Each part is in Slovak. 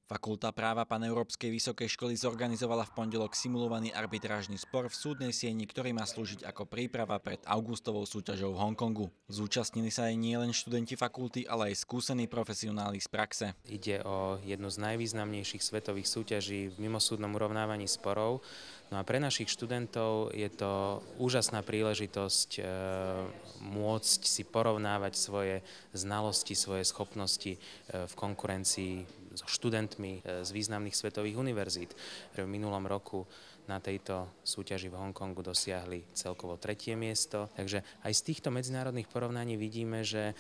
Fakulta práva Paneurópskej vysokej školy zorganizovala v pondelok simulovaný arbitrážny spor v súdnej sieni, ktorý má slúžiť ako príprava pred augustovou súťažou v Hongkongu. Zúčastnili sa aj nielen študenti fakulty, ale aj skúsení profesionáli z praxe. Ide o jednu z najvýznamnejších svetových súťaží v mimosúdnom urovnávaní sporov. No a pre našich študentov je to úžasná príležitosť môcť si porovnávať svoje znalosti, svoje schopnosti v konkurencii so študentmi z významných svetových univerzít. V minulom roku na tejto súťaži v Hongkongu dosiahli celkovo 3. miesto. Takže aj z týchto medzinárodných porovnaní vidíme, že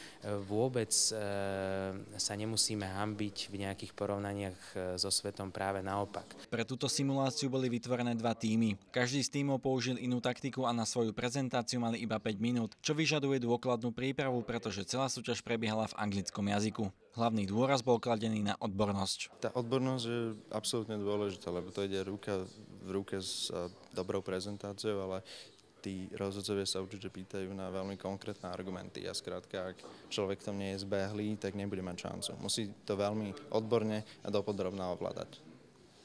vôbec sa nemusíme hanbiť v nejakých porovnaniach so svetom, práve naopak. Pre túto simuláciu boli vytvorené 2 tímy. Každý z tímov použil inú taktiku a na svoju prezentáciu mali iba 5 minút, čo vyžaduje dôkladnú prípravu, pretože celá súťaž prebiehala v anglickom jazyku. Hlavný dôraz bol kladený na odbornosť. Tá odbornosť je absolútne dôležitá, lebo to ide ruka v ruke s dobrou prezentáciou, ale tí rozhodcovia sa určite pýtajú na veľmi konkrétne argumenty a skrátka, ak človek tam nie je zbehlý, tak nebude mať šancu. Musí to veľmi odborne a dopodrobná ovládať.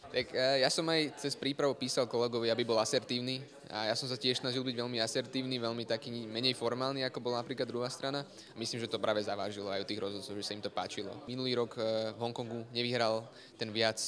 Tak ja som aj cez prípravu písal kolegovi, aby bol asertívny a ja som sa tiež snažil byť veľmi asertívny, veľmi taký menej formálny, ako bola napríklad druhá strana. Myslím, že to práve zavážilo aj u tých rozhodcov, že sa im to páčilo. Minulý rok v Hongkongu nevyhral ten viac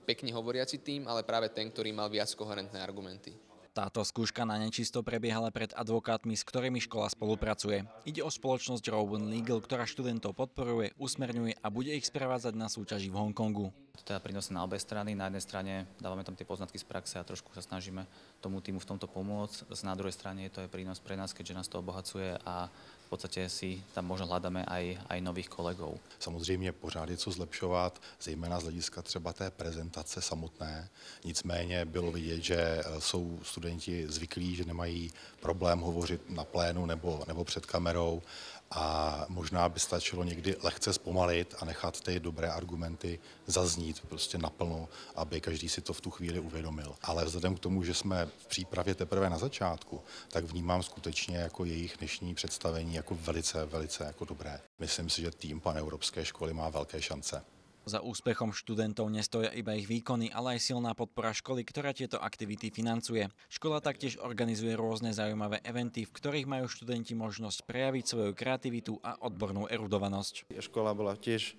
pekne hovoriaci tým, ale práve ten, ktorý mal viac koherentné argumenty. Táto skúška na nečisto prebiehala pred advokátmi, s ktorými škola spolupracuje. Ide o spoločnosť Rowan Legal, ktorá študentov podporuje, usmerňuje a bude ich sprevádzať na súťaži v Hongkongu. To teda prínosné na obe strany. Na jednej strane dávame tam tie poznatky z praxe a trošku sa snažíme tomu týmu v tomto pomôcť. Na druhej strane je to aj prínos pre nás, keďže nás to obohacuje a v podstate si tam možno hľadáme aj nových kolegov. Samozřejmě pořád je co zlepšovat, zejména z hlediska třeba té prezentace samotné. Nicméně bylo vidět, že jsou studenti zvyklí, že nemají problém hovořit na plénu nebo před kamerou a možná by stačilo někdy lehce zpomalit a nechat ty dobré argumenty zaznít prostě naplno, aby každý si to v tu chvíli uvědomil. Ale vzhledem k tomu, že jsme v přípravě teprve na začátku, tak vnímám skutečně jako jejich dnešní představení jako velice jako dobré. Myslím si, že tým Paneurópskej školy má velké šance. Za úspechom študentov nestoja iba ich výkony, ale aj silná podpora školy, ktorá tieto aktivity financuje. Škola taktiež organizuje rôzne zaujímavé eventy, v ktorých majú študenti možnosť prejaviť svoju kreativitu a odbornú erudovanosť. Škola bola tiež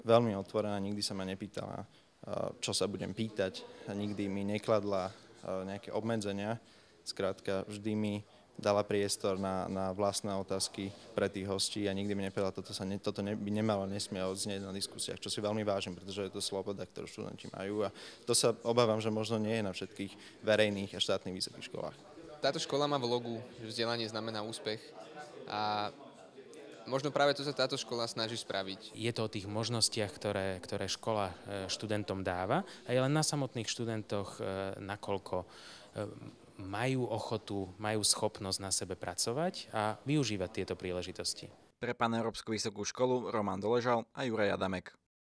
veľmi otvorená, nikdy sa ma nepýtala, čo sa budem pýtať, a nikdy mi nekladla nejaké obmedzenia. Skrátka, vždy mi dala priestor na vlastné otázky pre tých hostí a nikdy mi nepovedala, toto by nemalo nesmie odznieť na diskusiách, čo si veľmi vážim, pretože je to sloboda, ktorú študenti majú a to sa obávam, že možno nie je na všetkých verejných a štátnych vysokých školách. Táto škola má v logu, že vzdelanie znamená úspech a možno práve to sa táto škola snaží spraviť. Je to o tých možnostiach, ktoré škola študentom dáva a je len na samotných študentoch, nakoľko majú ochotu, majú schopnosť na sebe pracovať a využívať tieto príležitosti. Pre Paneurópsku vysokú školu Roman Doležal a Juraj Adamek.